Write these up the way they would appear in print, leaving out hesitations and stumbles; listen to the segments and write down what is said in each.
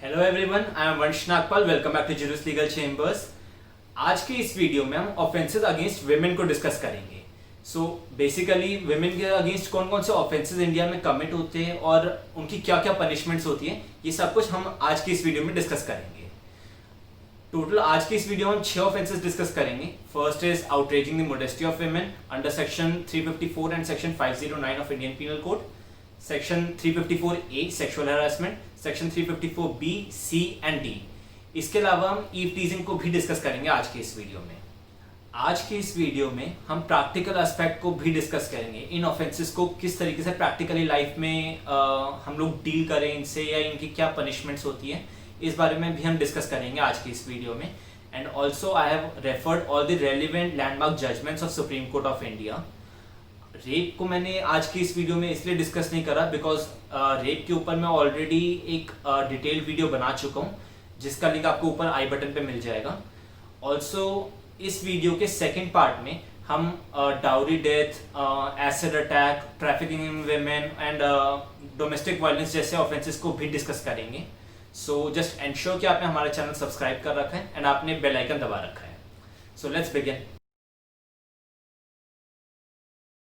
Hello everyone, I am Vansh Nagpal. Welcome back to Juris legal chambers. आज के इस video में हम ऑफेंसेस अगेंस्ट वुमेन को डिस्कस करेंगे। सो बेसिकली वुमेन के अगेंस्ट कौन कौन से ऑफेंसेस इंडिया में कमिट होते हैं और उनकी क्या क्या पनिशमेंट्स होती हैं, ये सब कुछ हम आज की इस वीडियो में डिस्कस करेंगे। टोटल आज की इस वीडियो में हम 6 ऑफेंसेस डिस्कस करेंगे। First is outraging the modesty of women under section 354 and section 509 of Indian penal code, section 354A sexual harassment, section 354B, C and D। इसके अलावा हम ईव टीजिंग को भी डिस्कस करेंगे आज के इस वीडियो में। आज के इस वीडियो में हम प्रैक्टिकल एस्पेक्ट को भी डिस्कस करेंगे। इन ऑफेंसेस को किस तरीके से प्रैक्टिकली लाइफ में हम लोग डील करें इनसे, या इनकी क्या पनिशमेंट्स होती है, इस बारे में भी हम डिस्कस करेंगे आज की इस वीडियो में। And also I have referred all the relevant landmark judgments of supreme court of India. Rape को मैंने आज की इस वीडियो में इसलिए डिस्कस नहीं करा बिकॉज रेप के ऊपर मैं ऑलरेडी एक डिटेल्ड वीडियो बना चुका हूँ, जिसका लिंक आपको ऊपर आई बटन पे मिल जाएगा। ऑल्सो इस वीडियो के सेकंड पार्ट में हम dowry death, acid attack, trafficking in women and domestic violence जैसे ऑफेंसेस को भी डिस्कस करेंगे। सो जस्ट एंश्योर कि आपने हमारा चैनल सब्सक्राइब कर रखा है एंड आपने बेल आइकन दबा रखा है। So let's begin.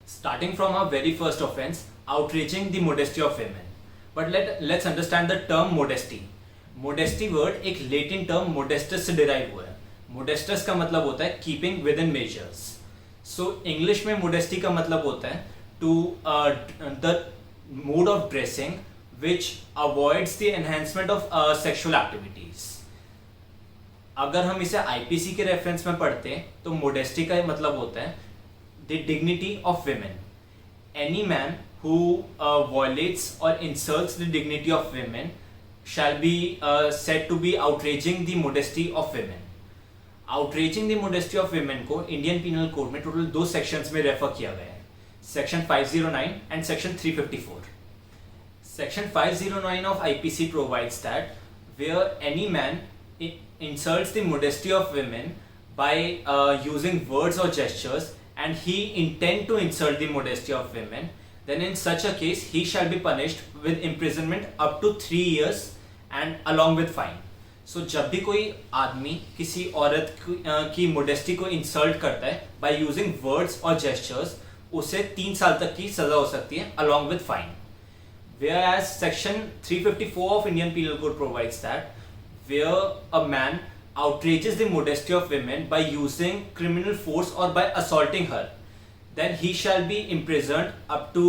Starting from our very first offense, outraging the modesty of women. But let's understand the term modesty. Modesty word एक Latin term modestus से derive हुआ है। Modestus का मतलब होता है keeping within measures. So English में modesty का मतलब होता है to the mode of dressing which avoids the enhancement of sexual activities. अगर हम इसे IPC के रेफरेंस में पढ़ते हैं तो modesty का मतलब होता है the dignity of women. Any man who violates or insults the dignity of women shall be said to be outraging the modesty of women. Outraging the modesty of women को Indian penal code में total 2 sections में refer किया गया है, section 509 and section 354. Section 509 of IPC provides that where any man insults the modesty of women by using words or gestures and he intend to insult the modesty of women, then in such a case he shall be punished with imprisonment up to 3 years and along with fine. So जब भी कोई आदमी किसी औरत की modesty को insult करता है by using words or gestures, उसे 3 साल तक की सजा हो सकती है along with fine. Whereas section 354 of Indian Penal Code provides that where a man outrages the modesty of women by using criminal force or by assaulting her, then he shall be imprisoned up to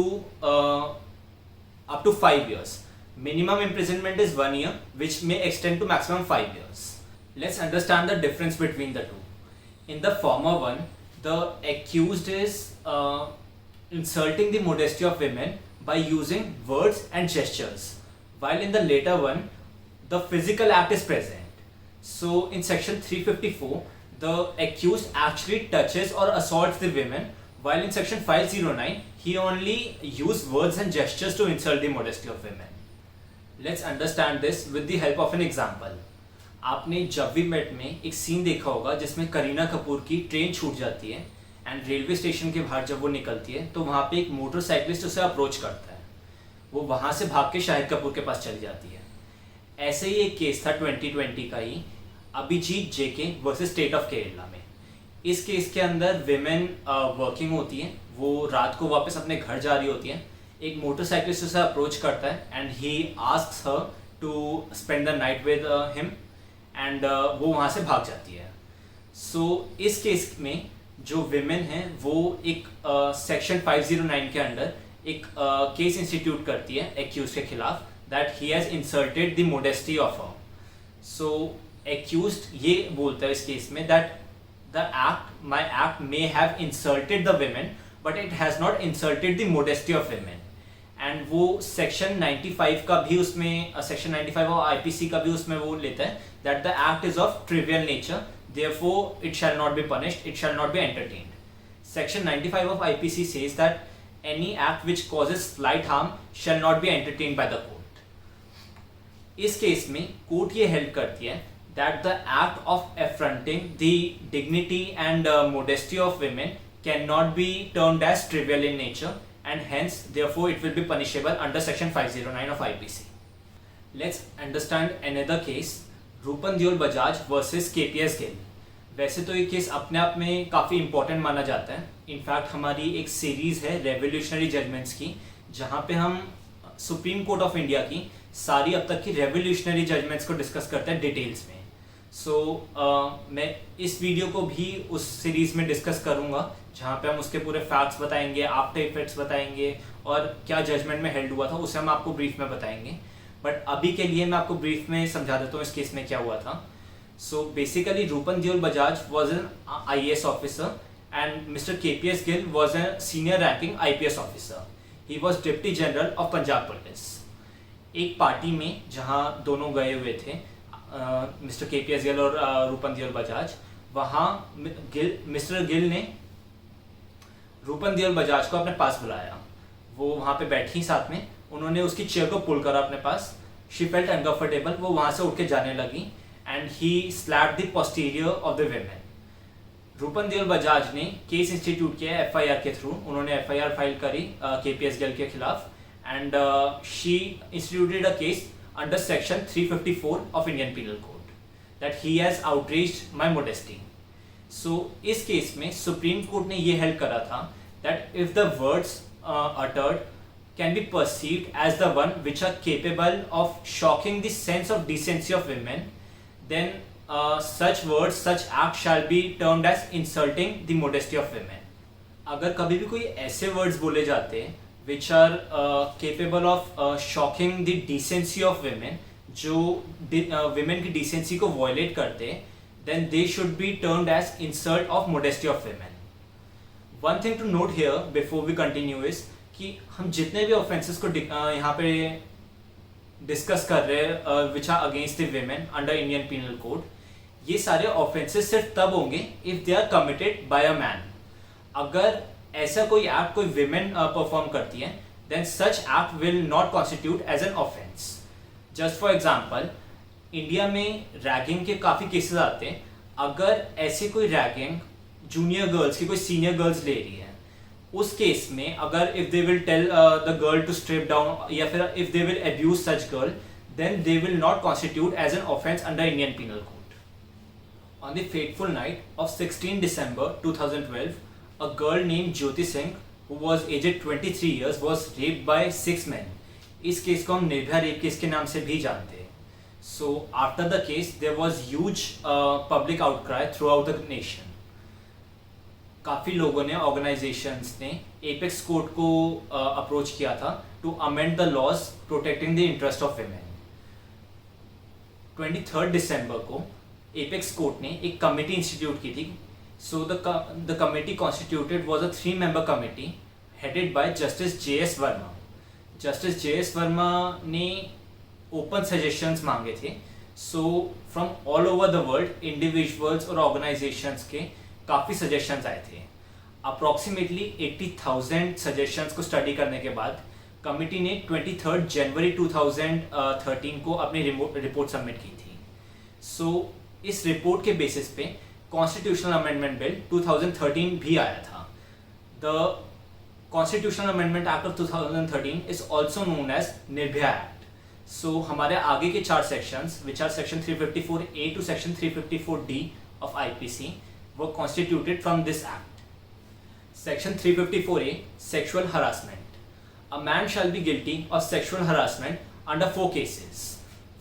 5 years. Minimum imprisonment is 1 year, which may extend to maximum 5 years. Let's understand the difference between the two. In the former one, the accused is insulting the modesty of women by using words and gestures, while in the later one, the physical act is present. So in section 354, the accused actually touches or assaults the women, while in section 509, he only used words and gestures to insult the modesty of women. Let's understand this with the help of an example. आपने जब we met में एक scene देखा होगा जिसमें करीना कपूर की train छूट जाती है एंड रेलवे स्टेशन के बाहर जब वो निकलती है तो वहाँ पे एक मोटरसाइकिलिस्ट उसे अप्रोच करता है। वो वहाँ से भाग के शाहिद कपूर के पास चली जाती है। ऐसे ही एक केस था 2020 का ही, अभिजीत जेके वर्सेस स्टेट ऑफ केरला में। इस केस के अंदर विमेन वर्किंग होती हैं, वो रात को वापस अपने घर जा रही होती हैं। एक मोटरसाइकिलिस्ट उसे अप्रोच करता है and he asks her to spend the night with him and वो वहाँ से भाग जाती है। सो इस केस में जो विमेन हैं वो एक सेक्शन 509 के अंडर एक केस इंस्टीट्यूट करती है एक्यूज के खिलाफ that he has insulted the modesty of her. So accused ये बोलता है इस केस में that my act may have insulted the women, but it has not insulted the modesty of women. And वो section 95 का भी उसमें section 95 और IPC का भी उसमें वो लेता है that the act is of trivial nature, therefore it shall not be punished, it shall not be entertained. Section 95 of IPC says that any act which causes slight harm shall not be entertained by the court. इस case में court ये held करती है that the act of affronting the dignity and modesty of women cannot be termed as trivial in nature and hence therefore it will be punishable under section 509 of IPC. Let's understand another case, Rupan Deol Bajaj versus KPS Gill. वैसे तो ये case अपने आप में काफ़ी important माना जाता है। इनफैक्ट हमारी एक सीरीज़ है रेवोल्यूशनरी जजमेंट्स की, जहाँ पे हम सुप्रीम कोर्ट ऑफ इंडिया की सारी अब तक की रेवोल्यूशनरी जजमेंट्स को डिस्कस करते हैं डिटेल्स में। मैं इस वीडियो को भी उस सीरीज़ में डिस्कस करूँगा, जहाँ पे हम उसके पूरे फैक्ट्स बताएंगे, आफ्टर इफेक्ट्स बताएंगे, और क्या जजमेंट में हेल्ड हुआ था उसे हम आपको ब्रीफ में बताएंगे। बट अभी के लिए मैं आपको ब्रीफ में समझा देता हूँ इस केस में क्या हुआ था। So basically Rupan Deol Bajaj was an IAS officer and mister KPS Gill was an senior ranking IPS officer. He was deputy general of Punjab police. एक पार्टी में जहाँ दोनों गए हुए थे, मिस्टर KPS गिल और रूपन दियोल बजाज, वहाँ मिस्टर गिल ने रूपन दियोल बजाज को अपने पास बुलाया। वो वहाँ पे बैठी साथ में, उन्होंने उसकी चेयर को पुल करा अपने पास। शी फेल्ट अनकंफर्टेबल, वो वहाँ से उठ के जाने लगी and he slapped the posterior of the women. Rupan Deol Bajaj ने केस इंस्टीट्यूट किया FIR के थ्रू। उन्होंने FIR फाइल करी KPS गिल के खिलाफ and she instituted a case under section 354 of Indian penal code that he has outreached my modesty. So इस case में सुप्रीम कोर्ट ने ये हेल्ड करा था that if the words uttered can be perceived as the one which are capable of shocking the sense of decency of women, then such words, such act shall be termed as insulting the modesty of women. अगर कभी भी कोई ऐसे words बोले जाते हैं which are capable of shocking the decency of women, जो women की decency को violate करते हैं, then they should be termed as insult of modesty of women. One thing to note here before we continue is कि हम जितने भी offences को यहाँ पे डिस्कस कर रहे हैं which are against the women under Indian penal code, ये सारे ऑफेंसेस सिर्फ तब होंगे if they are committed by a man. अगर ऐसा कोई एक्ट कोई विमेन परफॉर्म करती है, then such act will not constitute as an offence. Just for example, India में रैगिंग के काफ़ी केसेस आते हैं। अगर ऐसी कोई रैगिंग जूनियर गर्ल्स की कोई सीनियर गर्ल्स ले रही है, उस केस में अगर if they will tell the girl to strip down या फिर if they will abuse such girl, then they will not constitute as an offence under Indian penal code. On the fateful night of 16 December 2012, a girl named Jyoti Singh, who was aged 23 years, was raped by 6 men. इस case को हम Nirbhaya rape case के नाम से भी जानते हैं। So after the case, there was huge public outcry throughout the nation. काफ़ी लोगों ने, ऑर्गेनाइजेशंस ने एपेक्स कोर्ट को अप्रोच किया था to amend the laws protecting the interest of women. 23 December को एपेक्स कोर्ट ने एक कमेटी इंस्टीट्यूट की थी। So the committee constituted was a 3-member committee headed by justice JS Verma. Justice JS Verma ने open suggestions मांगे थे। So from all over the world individuals और organisations के काफ़ी सजेशंस आए थे। अप्रॉक्सीमेटली 80,000 सजेशंस को स्टडी करने के बाद कमिटी ने 23 January 2013 को अपनी रिपोर्ट सबमिट की थी। सो इस रिपोर्ट के बेसिस पे कॉन्स्टिट्यूशनल अमेंडमेंट बिल 2013 भी आया था। The constitutional amendment act of 2013 is also known as Nirbhaya act. So हमारे आगे के 4 sections which are section 354A to section 354D of IPC were constituted from this act. Section 354A, sexual harassment. A man shall be guilty of sexual harassment under 4 cases.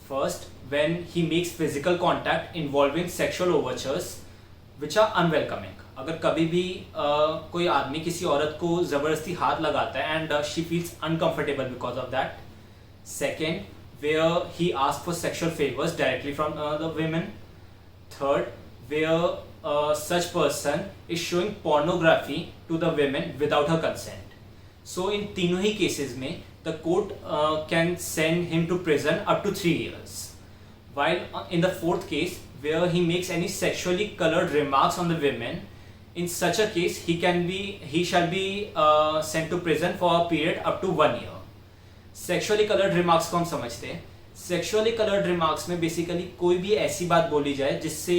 First, when he makes physical contact involving sexual overtures which are unwelcoming. अगर कभी भी कोई आदमी किसी औरत को ज़बरदस्ती हाथ लगाता है and she feels uncomfortable because of that. Second, where he asks for sexual favors directly from the women. Third, where such person is showing pornography to the women without her consent. So in तीनों ही cases में the court can send him to prison up to 3 years. While in the 4th case where he makes any sexually colored remarks on the women, in such a case he shall be sent to prison for a period up to 1 year. Sexually colored remarks को हम समझते हैं। Sexually coloured remarks में basically कोई भी ऐसी बात बोली जाए जिससे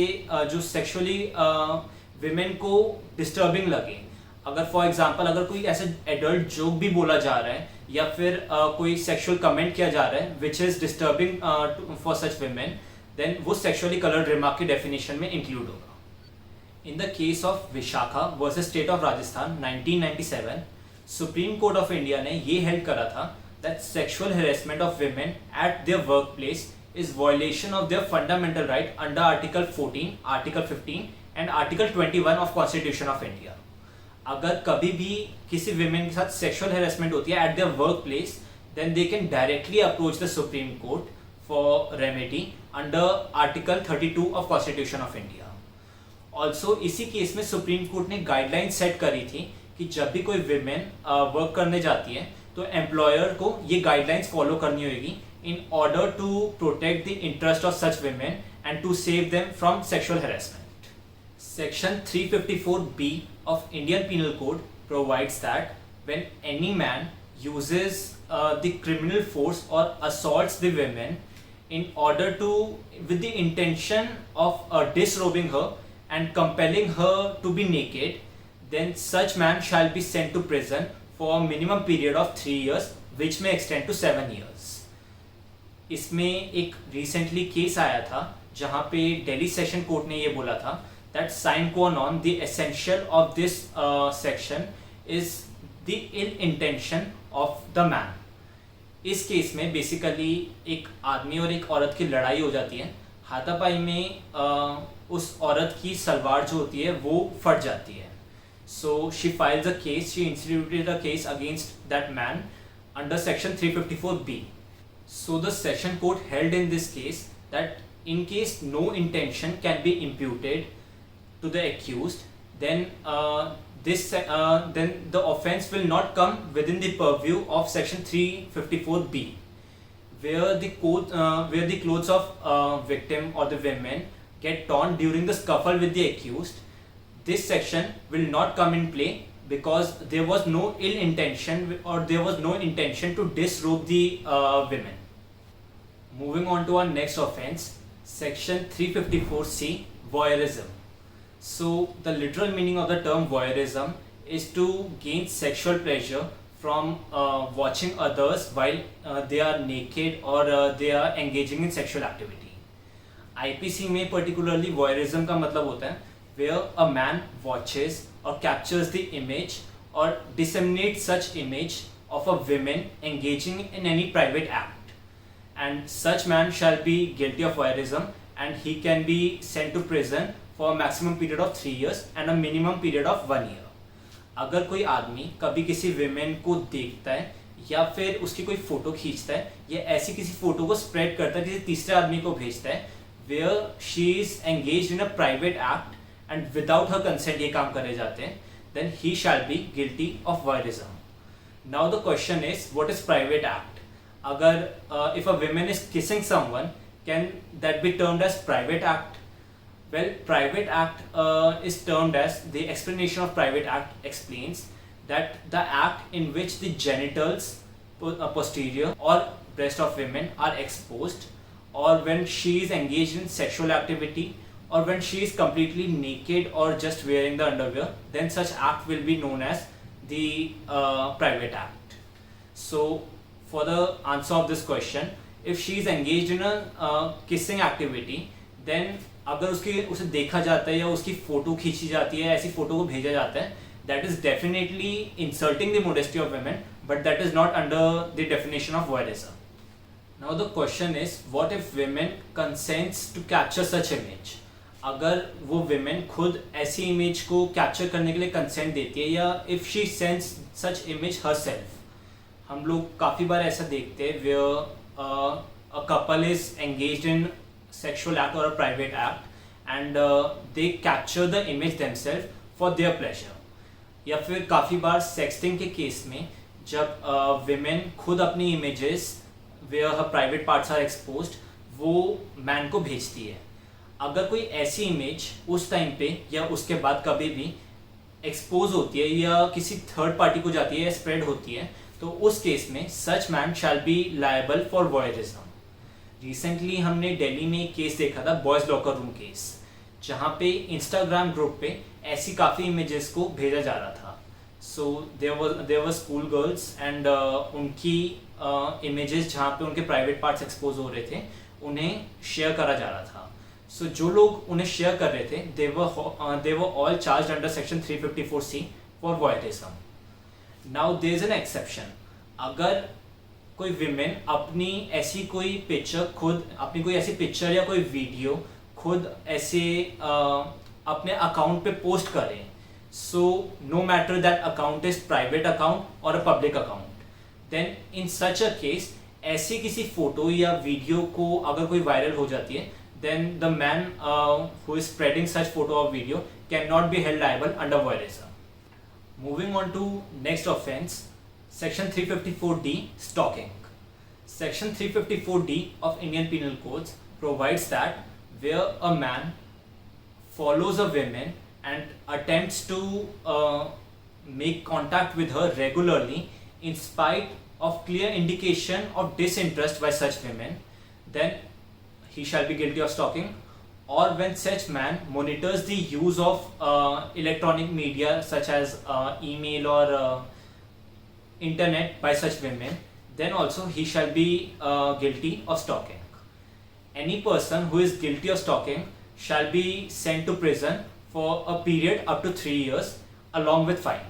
जो सेक्सुअली विमेन को डिस्टर्बिंग लगे। अगर फॉर एग्जांपल अगर कोई ऐसे एडल्ट जोक भी बोला जा रहा है या फिर कोई सेक्सुअल कमेंट किया जा रहा है which is disturbing for such women, then वो सेक्सुअली कलर्ड रिमार्क की डेफिनेशन में इंक्लूड होगा. In the case of Vishakha versus State of Rajasthan 1997, Supreme Court of India ने ये हेल्ड करा था that sexual harassment of women at their workplace is violation of their fundamental right under Article 14, Article 15 and Article 21 of Constitution of India. अगर कभी भी किसी women के साथ sexual harassment होती है at their workplace, then they can directly approach the Supreme Court for remedy under Article 32 of Constitution of India. Also इसी case में सुप्रीम कोर्ट ने गाइडलाइन सेट करी थी कि जब भी कोई विमेन वर्क करने जाती है तो एम्प्लॉयर को ये गाइडलाइंस फॉलो करनी होगी in order to protect the interest of such women and to save them from sexual harassment. Section 354B of Indian Penal Code provides that when any man uses the criminal force or assaults the women in order to with the intention of disrobing her and compelling her to be naked, then such man shall be sent to prison for a minimum period of 3 years, which may extend to 7 years. इसमें एक recently case आया था जहाँ पे Delhi session court ने ये बोला था that sine qua non the essential of this section is the ill intention of the man. इस केस में बेसिकली एक आदमी और एक औरत की लड़ाई हो जाती है. हाथापाई में उस औरत की सलवार जो होती है वो फट जाती है. So she files a case, she instituted a case against that man under section 354B. So the session court held in this case that in case no intention can be imputed to the accused, then then the offence will not come within the purview of section 354B, where the clothes of victim or the women get torn during the scuffle with the accused. This section will not come in play because there was no ill intention or there was no intention to disrobe the women. Moving on to our next offence, section 354C, voyeurism. So the literal meaning of the term voyeurism is to gain sexual pleasure from watching others while they are naked or they are engaging in sexual activity. IPC में particularly voyeurism का मतलब होता है where a man watches or captures the image or disseminates such image of a woman engaging in any private act, and such man shall be guilty of voyeurism and he can be sent to prison for a maximum period of 3 years and a minimum period of 1 year. अगर कोई आदमी कभी किसी women को देखता है या फिर उसकी कोई फोटो खींचता है या ऐसी किसी फोटो को स्प्रेड करता है किसी तीसरे आदमी को भेजता है where she is engaged in a private act and without her consent ये काम करे जाते हैं, then he shall be guilty of voyeurism. Now the question is, what is private act? अगर if a woman is kissing someone, can that be termed as private act? Well, private act is termed as, the explanation of private act explains that the act in which the genitals posterior or breast of women are exposed, or when she is engaged in sexual activity, or when she is completely naked or just wearing the underwear, then such act will be known as the private act. So for the answer of this question, if she is engaged in a kissing activity, then अगर उसे देखा जाता है या उसकी photo खींची जाती है, ऐसी फोटो को भेजा जाता है, that is definitely insulting the modesty of women, but that is not under the definition of voyeurism. Now the question is, what if women consents to capture such image? अगर वो women खुद ऐसी image को capture करने के लिए consent देती है, या if she sends such image herself. हम लोग काफ़ी बार ऐसा देखते हैं where a couple is engaged in sexual act or a private act and they capture the image themselves for their pleasure. या फिर काफ़ी बार sexting के केस में जब women खुद अपनी images where her private parts are exposed वो man को भेजती है. अगर कोई ऐसी image उस टाइम पे या उसके बाद कभी भी expose होती है या किसी थर्ड पार्टी को जाती है या spread होती है, तो उस केस में such man shall be liable for voyeurism. Recently हमने दिल्ली में एक केस देखा था, बॉयज़ लॉकर रूम केस, जहाँ पे इंस्टाग्राम ग्रुप पे ऐसी काफ़ी इमेजेस को भेजा जा रहा था. So there were school girls and उनकी इमेजेस जहाँ पे उनके प्राइवेट पार्ट्स एक्सपोज हो रहे थे उन्हें शेयर करा जा रहा था. सो जो लोग उन्हें शेयर कर रहे थे they were all charged under section 354C for voyeurism. Now there is an exception. अगर कोई विमेन अपनी ऐसी कोई पिक्चर या कोई वीडियो खुद ऐसे अपने अकाउंट पे पोस्ट करें, so no matter that account is private account और a public account, then in such a case ऐसी किसी फोटो या वीडियो को अगर कोई वायरल हो जाती है, then the man who is spreading such photo or video cannot be held liable under voyeurism. Moving on to next offense, section 354D, stalking. Section 354D of Indian Penal Codes provides that where a man follows a woman and attempts to make contact with her regularly in spite of clear indication of disinterest by such women, then he shall be guilty of stalking. Or when such man monitors the use of electronic media such as email or internet by such women, then also he shall be guilty of stalking. Any person who is guilty of stalking shall be sent to prison for a period up to 3 years along with fine.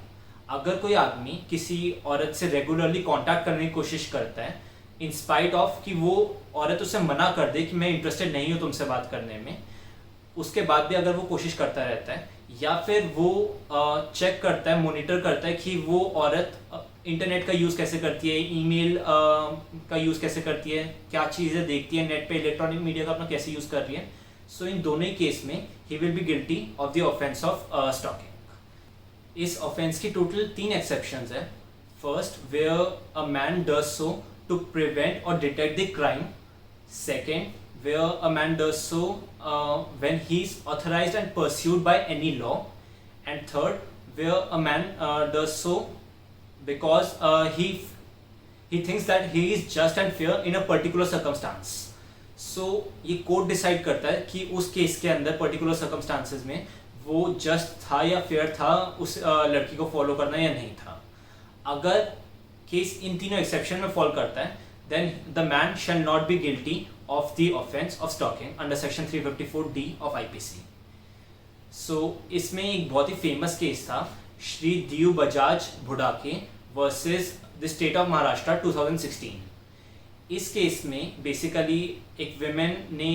अगर कोई आदमी किसी औरत से regularly contact करने की कोशिश करता है इन स्पाइट ऑफ कि वो औरत उसे मना कर दे कि मैं इंटरेस्टेड नहीं हूँ तुमसे बात करने में, उसके बाद भी अगर वो कोशिश करता रहता है या फिर वो चेक करता है, मॉनिटर करता है कि वो औरत इंटरनेट का यूज़ कैसे करती है, ईमेल का यूज़ कैसे करती है, क्या चीज़ें देखती है नेट पे, इलेक्ट्रॉनिक मीडिया का अपना कैसे यूज़ कर रही है, सो इन दोनों ही केस में he will be guilty of the offence of stalking. इस ऑफेंस की टोटल 3 एक्सेप्शंस है. First, where a man does so to prevent or detect the crime. Second, where a man does so when he is authorized and pursued by any law. And third, where a man does so because he thinks that he is just and fair in a particular circumstance. So ये court decide करता है कि उस case के अंदर particular circumstances में वो just था या फेयर था उस लड़की को फॉलो करना या नहीं था. अगर केस इन तीनों एक्सेप्शन में फॉल करता है then the man shall not be guilty of the offence of stalking under section 354D of IPC. So इसमें एक बहुत ही फेमस केस था Shri Deu Bajaj Bhudake versus the state of Maharashtra 2016. इस केस में बेसिकली एक विमेन ने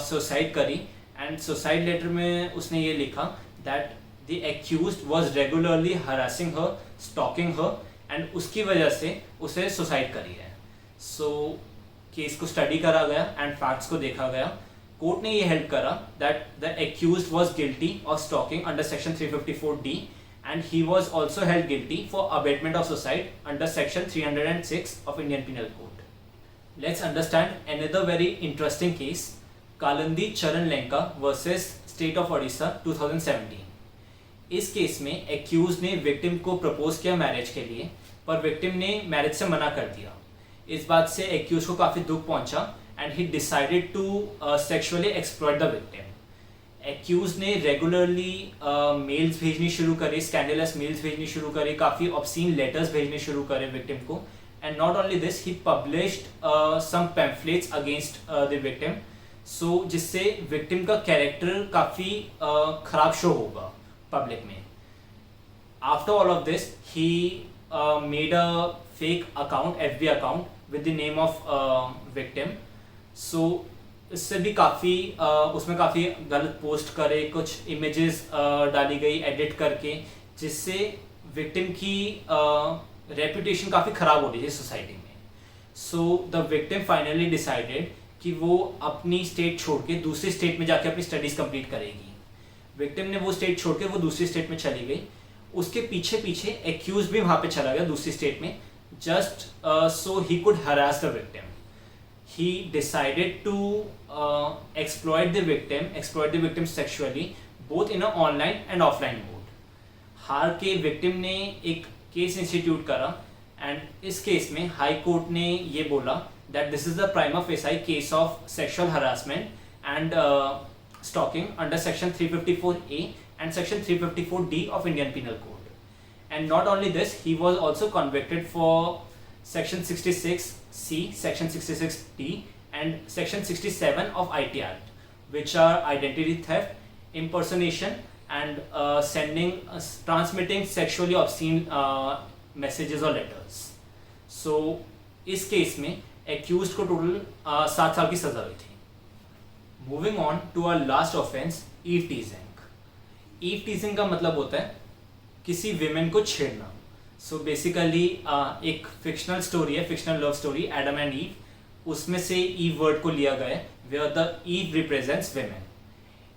सुसाइड करी एंड सुसाइड लेटर में उसने ये लिखा that the accused was regularly harassing her, stalking her and उसकी वजह से उसे सुसाइड करी है. सो केस को स्टडी करा गया एंड फैक्ट्स को देखा गया. कोर्ट ने ये हेल्प करा that the accused was guilty of stalking under section 354D and he was also held guilty for abetment of suicide under section 306 of Indian penal code. Let's understand another very interesting case, Kalindi Charan Lenka versus state of Odisha 2017. इस case में accused ने victim को propose किया marriage के लिए, पर victim ने marriage से मना कर दिया. इस बात से एक्यूज को काफ़ी दुख पहुंचा and he decided to sexually exploit the victim. Accuse ने रेगुलरली मेल्स भेजनी शुरू करी, स्कैंडलस मेल्स भेजनी शुरू करी, काफ़ी ऑब्सीन लेटर्स भेजने शुरू करे विक्टिम को. And not only this, he published some pamphlets against the victim, so जिससे विक्टिम का कैरेक्टर काफ़ी खराब शो होगा public में. After all of this, he made a fake account, FB account with the name of victim. So इससे भी काफ़ी उसमें काफ़ी गलत पोस्ट करे, कुछ इमेजेस डाली गई एडिट करके, जिससे विक्टिम की रेपुटेशन काफ़ी ख़राब हो रही थी सोसाइटी में. So the victim finally decided कि वो अपनी स्टेट छोड़ के दूसरी स्टेट में जाके अपनी स्टडीज़ कंप्लीट करेगी. विक्टिम ने वो स्टेट छोड़ के वो दूसरी स्टेट में चली गई. उसके पीछे पीछे एक्यूज भी वहाँ पे चला गया दूसरी स्टेट में, just so he could harass the victim. He decided to exploit the victim sexually, both in a online and offline mode. हार के विक्टिम ने एक केस इंस्टीट्यूट करा एंड इस केस में हाई कोर्ट ने ये बोला that this is the prima facie case of sexual harassment and stalking under section 354A and section 354D of Indian penal code. And not only this, he was also convicted for section 66C, section 66D and section 67 of IT Act, which are identity theft, impersonation and transmitting sexually obscene messages or letters. So इस case में accused को total 7 साल की सजा हुई थी. Moving on to our last offense, eve teasing. eve teasing का मतलब होता है किसी विमेन को छेड़ना. सो बेसिकली एक फिक्शनल स्टोरी है, fictional love story Adam and Eve, उसमें से ईव वर्ड को लिया गया है where the Eve represents women.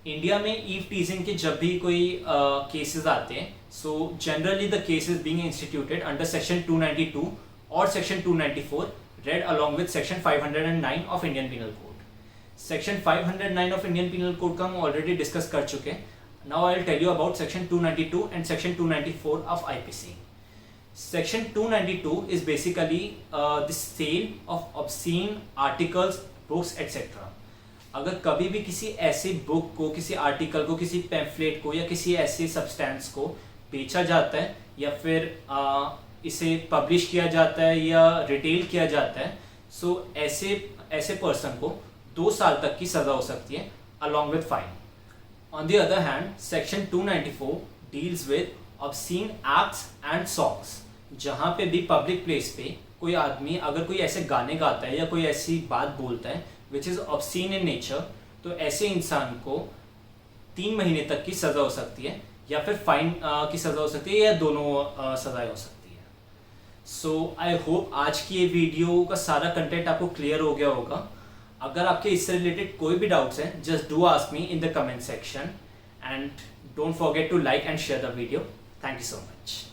India में ईव टीजिंग के जब भी कोई केसेस आते हैं, so generally the cases being instituted under section 292 और section 294 read along with section 509 of Indian Penal Code. Section 509 of Indian Penal Code का हम ऑलरेडी डिस्कस कर चुके हैं. Now I will tell you about section 292 and section 294 of IPC. Section 292 is basically the sale of obscene articles, books, etc. अगर कभी भी किसी ऐसे बुक को, किसी आर्टिकल को, किसी पैम्फलेट को या किसी ऐसे सब्सटेंस को बेचा जाता है या फिर इसे पब्लिश किया जाता है या रिटेल किया जाता है, सो ऐसे पर्सन को 2 साल तक की सज़ा हो सकती है along with fine. On the other hand, section 294 deals with obscene acts and songs. जहाँ पे भी पब्लिक प्लेस पे कोई आदमी अगर कोई ऐसे गाने गाता है या कोई ऐसी बात बोलता है which is obscene in nature, तो ऐसे इंसान को 3 महीने तक की सज़ा हो सकती है या फिर फाइन की सज़ा हो सकती है या दोनों सज़ाएं हो सकती है. सो आई होप आज की ये वीडियो का सारा कंटेंट आपको क्लियर हो गया होगा. अगर आपके इससे रिलेटेड कोई भी डाउट्स हैं, just do ask me in the comment section and don't forget to like and share the video. Thank you so much.